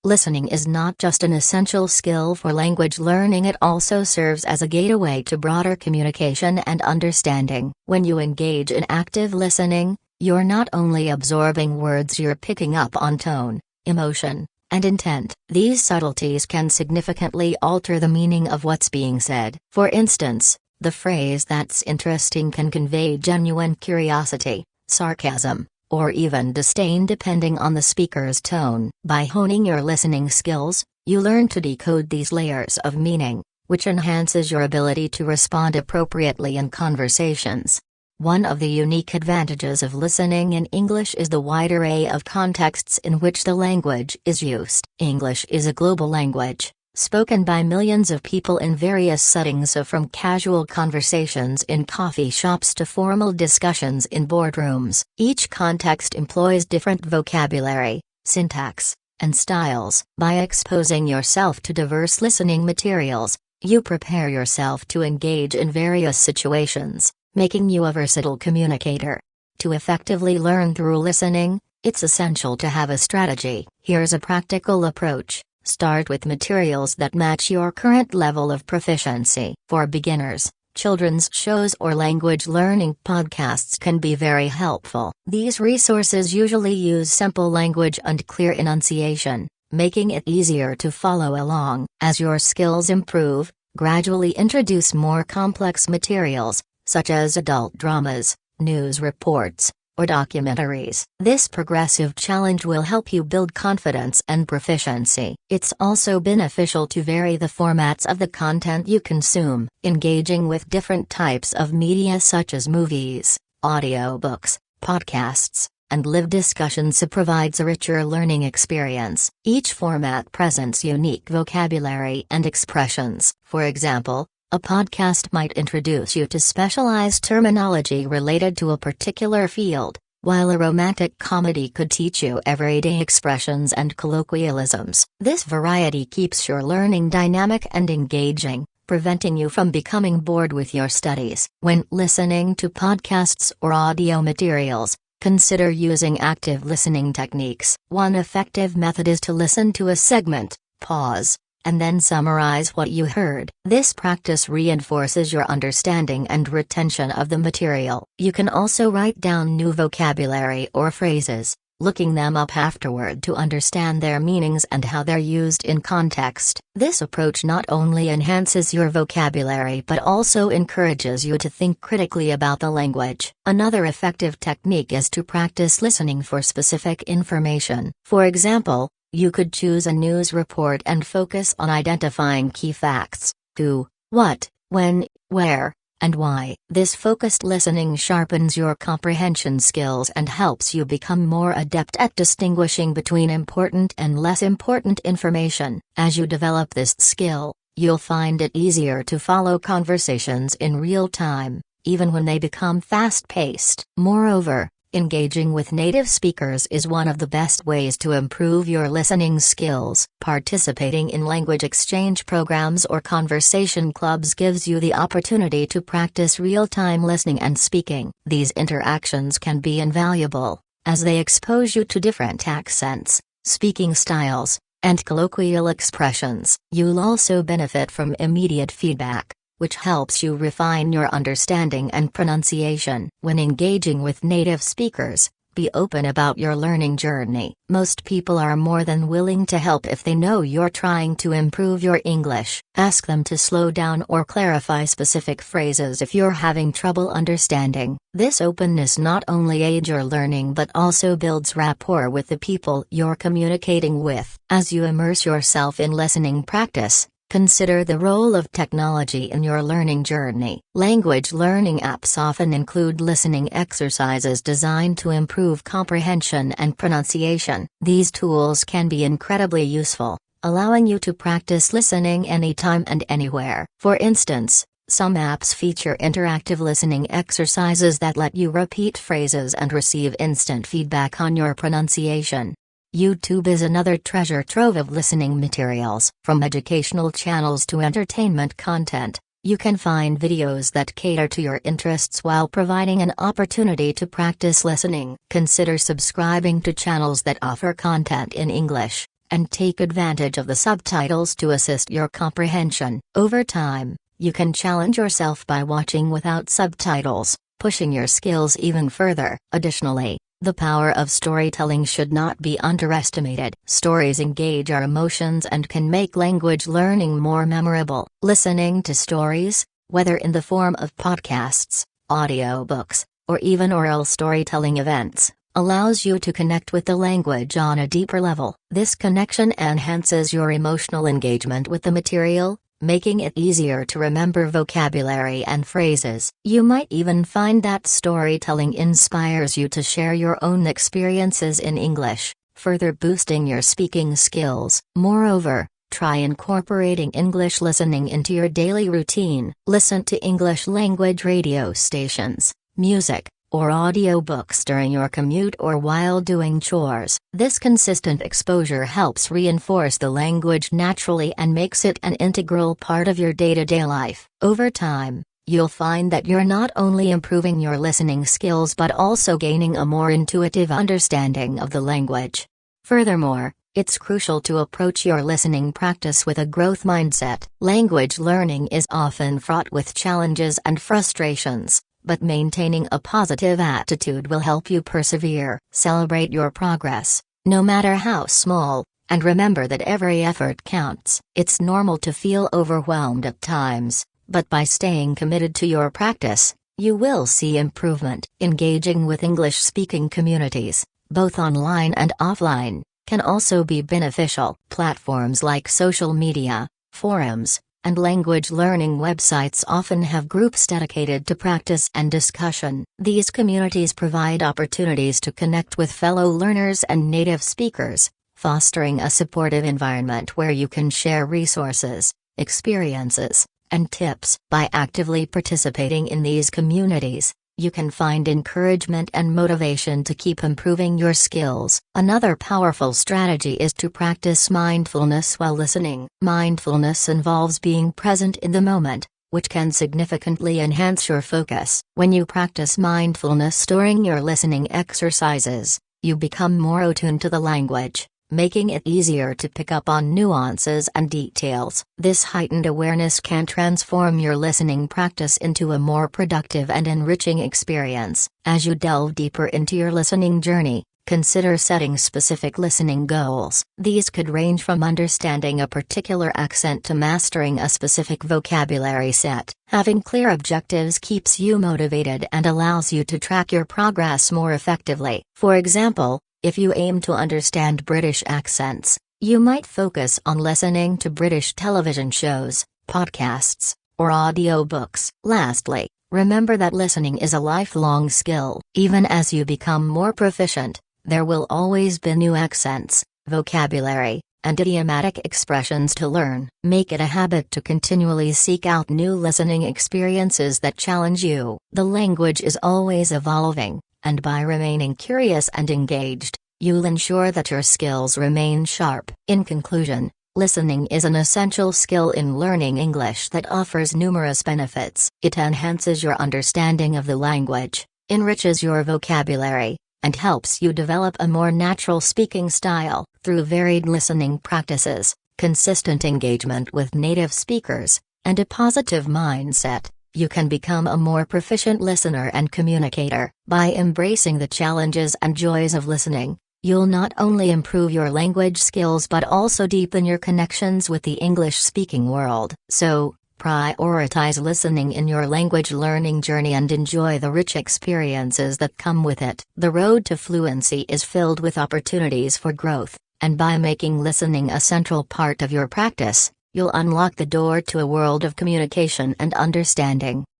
Listening is not just an essential skill for language learning, it also serves as a gateway to broader communication and understanding. When you engage in active listening, you're not only absorbing words, you're picking up on tone, emotion, and intent. These subtleties can significantly alter the meaning of what's being said. For instance, the phrase "that's interesting" can convey genuine curiosity, sarcasm, or even disdain depending on the speaker's tone. By honing your listening skills, you learn to decode these layers of meaning, which enhances your ability to respond appropriately in conversations. One of the unique advantages of listening in English is the wide array of contexts in which the language is used. English is a global language, spoken by millions of people in various settings, from casual conversations in coffee shops to formal discussions in boardrooms. Each context employs different vocabulary, syntax, and styles. By exposing yourself to diverse listening materials, you prepare yourself to engage in various situations, making you a versatile communicator. To effectively learn through listening, it's essential to have a strategy. Here's a practical approach. Start with materials that match your current level of proficiency. For beginners, children's shows or language learning podcasts can be very helpful. These resources usually use simple language and clear enunciation, making it easier to follow along. As your skills improve, gradually introduce more complex materials, such as adult dramas, news reports, or documentaries. This progressive challenge will help you build confidence and proficiency. It's also beneficial to vary the formats of the content you consume. Engaging with different types of media such as movies, audiobooks, podcasts, and live discussions provides a richer learning experience. Each format presents unique vocabulary and expressions. For example, a podcast might introduce you to specialized terminology related to a particular field, while a romantic comedy could teach you everyday expressions and colloquialisms. This variety keeps your learning dynamic and engaging, preventing you from becoming bored with your studies. When listening to podcasts or audio materials, consider using active listening techniques. One effective method is to listen to a segment, pause, and then summarize what you heard. This practice reinforces your understanding and retention of the material. You can also write down new vocabulary or phrases, looking them up afterward to understand their meanings and how they're used in context. This approach not only enhances your vocabulary but also encourages you to think critically about the language. Another effective technique is to practice listening for specific information. For example, you could choose a news report and focus on identifying key facts: who, what, when, where, and why. This focused listening sharpens your comprehension skills and helps you become more adept at distinguishing between important and less important information. As you develop this skill, you'll find it easier to follow conversations in real time, even when they become fast-paced. Moreover, engaging with native speakers is one of the best ways to improve your listening skills. Participating in language exchange programs or conversation clubs gives you the opportunity to practice real-time listening and speaking. These interactions can be invaluable, as they expose you to different accents, speaking styles, and colloquial expressions. You'll also benefit from immediate feedback, which helps you refine your understanding and pronunciation. When engaging with native speakers, be open about your learning journey. Most people are more than willing to help if they know you're trying to improve your English. Ask them to slow down or clarify specific phrases if you're having trouble understanding. This openness not only aids your learning but also builds rapport with the people you're communicating with. As you immerse yourself in listening practice, consider the role of technology in your learning journey. Language learning apps often include listening exercises designed to improve comprehension and pronunciation. These tools can be incredibly useful, allowing you to practice listening anytime and anywhere. For instance, some apps feature interactive listening exercises that let you repeat phrases and receive instant feedback on your pronunciation. YouTube is another treasure trove of listening materials. From educational channels to entertainment content, you can find videos that cater to your interests while providing an opportunity to practice listening. Consider subscribing to channels that offer content in English, and take advantage of the subtitles to assist your comprehension. Over time, you can challenge yourself by watching without subtitles, pushing your skills even further. Additionally, the power of storytelling should not be underestimated. Stories engage our emotions and can make language learning more memorable. Listening to stories, whether in the form of podcasts, audiobooks, or even oral storytelling events, allows you to connect with the language on a deeper level. This connection enhances your emotional engagement with the material, making it easier to remember vocabulary and phrases. You might even find that storytelling inspires you to share your own experiences in English, further boosting your speaking skills. Moreover, try incorporating English listening into your daily routine. Listen to English language radio stations, music, or audiobooks during your commute or while doing chores. This consistent exposure helps reinforce the language naturally and makes it an integral part of your day-to-day life. Over time, you'll find that you're not only improving your listening skills but also gaining a more intuitive understanding of the language. Furthermore, it's crucial to approach your listening practice with a growth mindset. Language learning is often fraught with challenges and frustrations, but maintaining a positive attitude will help you persevere. Celebrate your progress, no matter how small, and remember that every effort counts. It's normal to feel overwhelmed at times, but by staying committed to your practice, you will see improvement. Engaging with English-speaking communities, both online and offline, can also be beneficial. Platforms like social media, forums, and language learning websites often have groups dedicated to practice and discussion. These communities provide opportunities to connect with fellow learners and native speakers, fostering a supportive environment where you can share resources, experiences, and tips. By actively participating in these communities, you can find encouragement and motivation to keep improving your skills. Another powerful strategy is to practice mindfulness while listening. Mindfulness involves being present in the moment, which can significantly enhance your focus. When you practice mindfulness during your listening exercises, you become more attuned to the language, making it easier to pick up on nuances and details. This heightened awareness can transform your listening practice into a more productive and enriching experience. As you delve deeper into your listening journey, consider setting specific listening goals. These could range from understanding a particular accent to mastering a specific vocabulary set. Having clear objectives keeps you motivated and allows you to track your progress more effectively. For example, if you aim to understand British accents, you might focus on listening to British television shows, podcasts, or audiobooks. Lastly, remember that listening is a lifelong skill. Even as you become more proficient, there will always be new accents, vocabulary, and idiomatic expressions to learn. Make it a habit to continually seek out new listening experiences that challenge you. The language is always evolving, and by remaining curious and engaged, you'll ensure that your skills remain sharp. In conclusion, listening is an essential skill in learning English that offers numerous benefits. It enhances your understanding of the language, enriches your vocabulary, and helps you develop a more natural speaking style. Through varied listening practices, consistent engagement with native speakers, and a positive mindset, you can become a more proficient listener and communicator. By embracing the challenges and joys of listening, you'll not only improve your language skills but also deepen your connections with the English-speaking world. So, prioritize listening in your language learning journey and enjoy the rich experiences that come with it. The road to fluency is filled with opportunities for growth, and by making listening a central part of your practice, you'll unlock the door to a world of communication and understanding.